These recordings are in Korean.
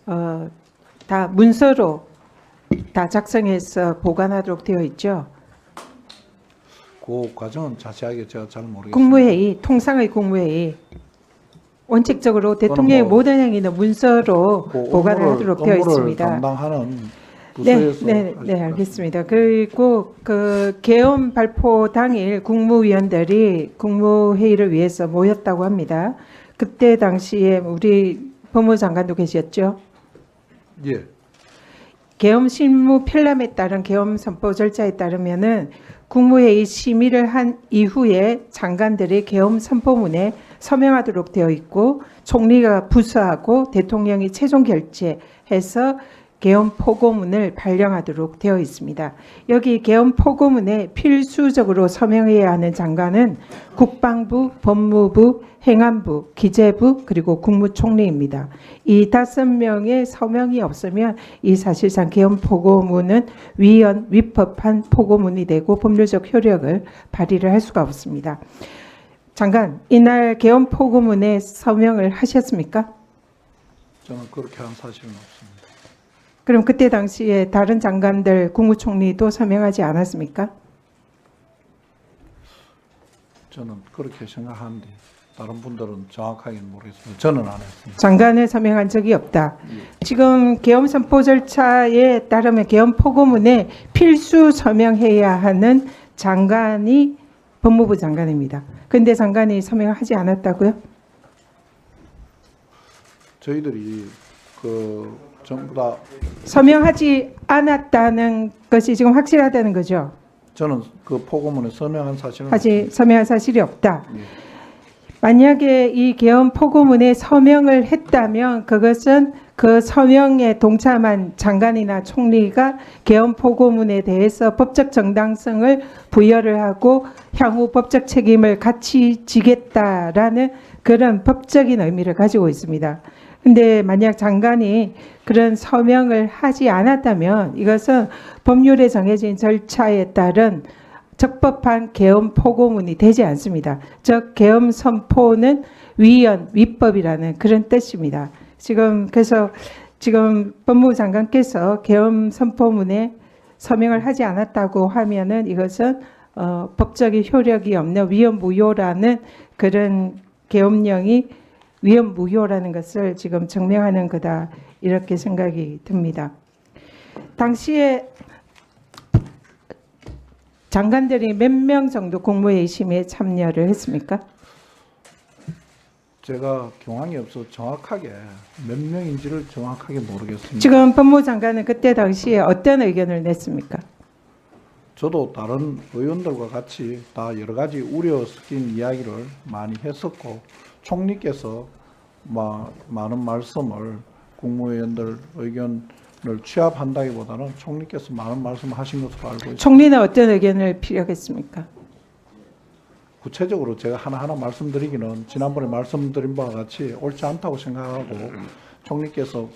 다 문서로 다 작성해서 보관하도록 되어 있죠. 그 과정은 자세하게 제가 잘 모르겠습니다. 국무회의, 통상의 국무회의. 원칙적으로 대통령의 뭐 모든 행위는 문서로 그 보관을 하도록 되어 업무를 있습니다. 담당하는 네, 부서에서 네, 하실 네, 것 알겠습니다. 그리고 그 계엄 발표 당일 국무위원들이 국무회의를 위해서 모였다고 합니다. 그때 당시에 우리 법무장관도 계셨죠. 예, 계엄 실무 편람에 따른 계엄 선포 절차에 따르면은 국무회의 심의를 한 이후에 장관들이 계엄 선포문에 서명하도록 되어 있고 총리가 부서하고 대통령이 최종 결재해서 계엄 포고문을 발령하도록 되어 있습니다. 여기 계엄 포고문에 필수적으로 서명해야 하는 장관은 국방부, 법무부, 행안부, 기재부 그리고 국무총리입니다. 이 5명의 서명이 없으면 이 사실상 계엄 포고문은 위헌, 위법한 포고문이 되고 법률적 효력을 발휘를 할 수가 없습니다. 장관, 이날 계엄 포고문에 서명을 하셨습니까? 저는 그렇게 한 사실은 없습니다. 그럼 그때 당시에 다른 장관들, 국무총리도 서명하지 않았습니까? 저는 그렇게 생각하는데 다른 분들은 정확하게는 모르겠습니다. 저는 안 했습니다. 장관을 서명한 적이 없다. 지금 계엄 선포 절차에 따르면 계엄 포고문에 필수 서명해야 하는 장관이 법무부 장관입니다. 그런데 장관이 서명하지 않았다고요? 저희들이 전부 다 서명하지 않았다는 것이 지금 확실하다는 거죠. 저는 그 포고문에 서명한 사실은 서명한 사실이 없다. 예. 만약에 이 계엄 포고문에 서명을 했다면 그것은 그 서명에 동참한 장관이나 총리가 계엄 포고문에 대해서 법적 정당성을 부여를 하고 향후 법적 책임을 같이 지겠다라는 그런 법적인 의미를 가지고 있습니다. 근데 만약 장관이 그런 서명을 하지 않았다면 이것은 법률에 정해진 절차에 따른 적법한 계엄 포고문이 되지 않습니다. 즉 계엄 선포는 위헌, 위법이라는 그런 뜻입니다. 그래서 지금 법무부 장관께서 계엄 선포문에 서명을 하지 않았다고 하면은 이것은 법적인 효력이 없는 위헌무효라는 그런 계엄령이 위헌무효라는 것을 지금 증명하는 거다 이렇게 생각이 듭니다. 당시에 장관들이 몇 명 정도 국무회의 심의에 참여를 했습니까? 제가 경황이 없어서 정확하게 몇 명인지를 정확하게 모르겠습니다. 지금 법무부 장관은 그때 당시에 어떤 의견을 냈습니까? 저도 다른 의원들과 같이 다 여러 가지 우려 섞인 이야기를 많이 했었고 총리께서 많은 말씀을 국무위원들 의견을 취합한다기보다는 총리께서 많은 말씀을 하신 것으로 알고 있습니다. 총리는 어떤 의견을 피력했습니까? 구체적으로 제가 하나하나 말씀드리기는 지난번에 말씀드린 바와 같이 옳지 않다고 생각하고 총리께서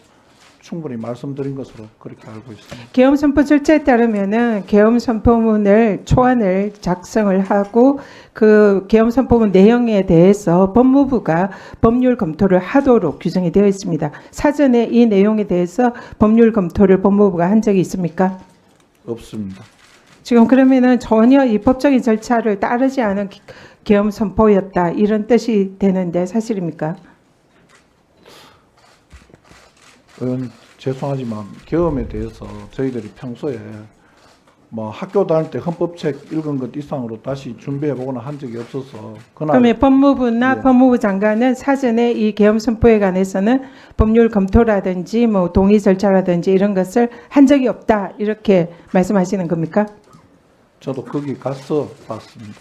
충분히 말씀드린 것으로 그렇게 알고 있습니다. 계엄 선포 절차에 따르면은 계엄 선포문을 초안을 작성을 하고 그 계엄 선포문 내용에 대해서 법무부가 법률 검토를 하도록 규정이 되어 있습니다. 사전에 이 내용에 대해서 법률 검토를 법무부가 한 적이 있습니까? 없습니다. 지금 그러면은 전혀 이 법적인 절차를 따르지 않은 계엄 선포였다 이런 뜻이 되는데 사실입니까? 의원 죄송하지만 계엄에 대해서 저희들이 평소에 학교 다닐 때 헌법책 읽은 것 이상으로 다시 준비해보거나 한 적이 없어서 그러면 법무부나 예. 법무부 장관은 사전에 이 계엄 선포에 관해서는 법률 검토라든지 동의 절차라든지 이런 것을 한 적이 없다 이렇게 말씀하시는 겁니까? 저도 거기 가서 봤습니다.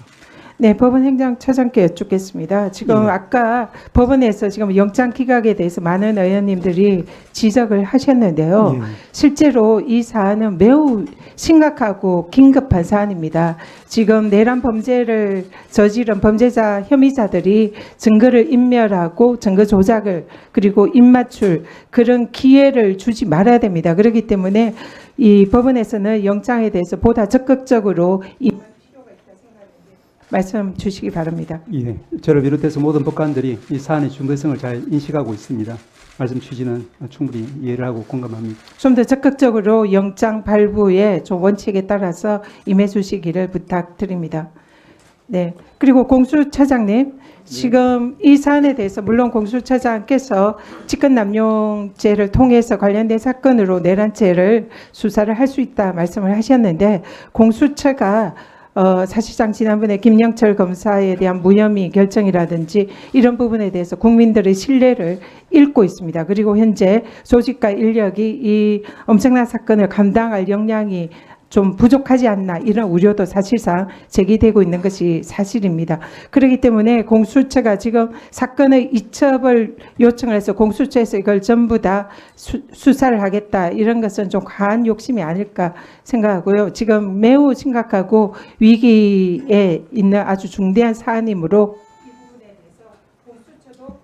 네, 법원행정처장께 여쭙겠습니다. 지금 아까 법원에서 지금 영장 기각에 대해서 많은 의원님들이 지적을 하셨는데요. 실제로 이 사안은 매우 심각하고 긴급한 사안입니다. 지금 내란 범죄를 저지른 범죄자 혐의자들이 증거를 인멸하고 증거 조작을 그리고 입맞출 그런 기회를 주지 말아야 됩니다. 그렇기 때문에 이 법원에서는 영장에 대해서 보다 적극적으로 말씀 주시기 바랍니다. 예, 저를 비롯해서 모든 법관들이 이 사안의 중대성을 잘 인식하고 있습니다. 말씀 취지는 충분히 이해를 하고 공감합니다. 좀 더 적극적으로 영장 발부의 좀 원칙에 따라서 임해 주시기를 부탁드립니다. 네. 그리고 공수처장님, 지금 이 사안에 대해서 물론 공수처장께서 직권남용죄를 통해서 관련된 사건으로 내란죄를 수사를 할 수 있다 말씀을 하셨는데, 공수처가 사실상 지난번에 김영철 검사에 대한 무혐의 결정이라든지 이런 부분에 대해서 국민들의 신뢰를 잃고 있습니다. 그리고 현재 조직과 인력이 이 엄청난 사건을 감당할 역량이 좀 부족하지 않나, 이런 우려도 사실상 제기되고 있는 것이 사실입니다. 그렇기 때문에 공수처가 지금 사건의 이첩을 요청을 해서 공수처에서 이걸 전부 다 수사를 하겠다, 이런 것은 좀 과한 욕심이 아닐까 생각하고요. 지금 매우 심각하고 위기에 있는 아주 중대한 사안이므로 이 부분에 대해서 공수처도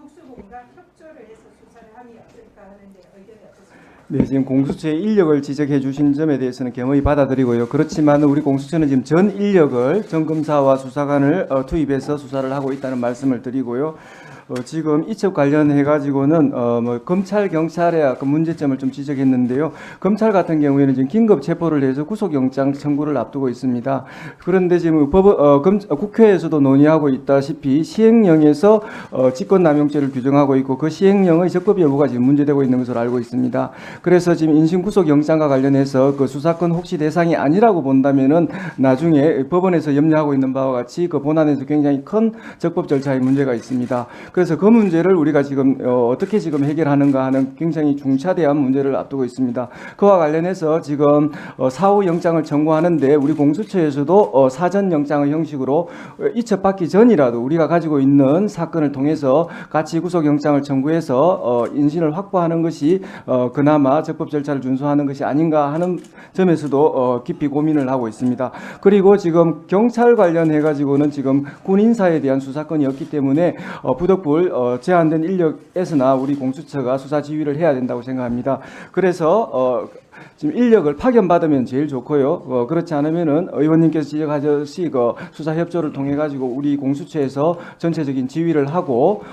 국수본과 협조를 해서 수사를 하면 어떨까 하는데 의견이 어떻습니까? 네, 지금 공수처의 인력을 지적해 주신 점에 대해서는 겸허히 받아들이고요. 그렇지만 우리 공수처는 지금 전 인력을 전 검사와 수사관을 투입해서 수사를 하고 있다는 말씀을 드리고요. 지금 이첩 관련해 가지고는 검찰 경찰의 그 문제점을 좀 지적했는데요. 검찰 같은 경우에는 지금 긴급 체포를 해서 구속영장 청구를 앞두고 있습니다. 그런데 지금 국회에서도 논의하고 있다시피 시행령에서 직권남용죄를 규정하고 있고 그 시행령의 적법 여부가 지금 문제되고 있는 것으로 알고 있습니다. 그래서 지금 인신 구속영장과 관련해서 그 수사권 혹시 대상이 아니라고 본다면은 나중에 법원에서 염려하고 있는 바와 같이 그 본안에서 굉장히 큰 적법 절차의 문제가 있습니다. 그래서 그 문제를 우리가 지금 어떻게 지금 해결하는가 하는 굉장히 중차대한 문제를 앞두고 있습니다. 그와 관련해서 지금 사후 영장을 청구하는데 우리 공수처에서도 사전 영장의 형식으로 이첩받기 전이라도 우리가 가지고 있는 사건을 통해서 같이 구속 영장을 청구해서 인신을 확보하는 것이 그나마 적법 절차를 준수하는 것이 아닌가 하는 점에서도 깊이 고민을 하고 있습니다. 그리고 지금 경찰 관련해 가지고는 지금 군 인사에 대한 수사권이 없기 때문에 부득불 제한된 인력에서나 우리 공수처가 수사 지휘를 해야 된다고 생각합니다. 그래서 지금 인력을 파견받으면 제일 좋고요. 그렇지 않으면은 의원님께서 지적하셨듯이 그 수사 협조를 통해 가지고 우리 공수처에서 전체적인 지휘를 하고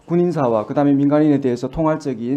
군인사와 그다음에 민간인에 대해서 통할적인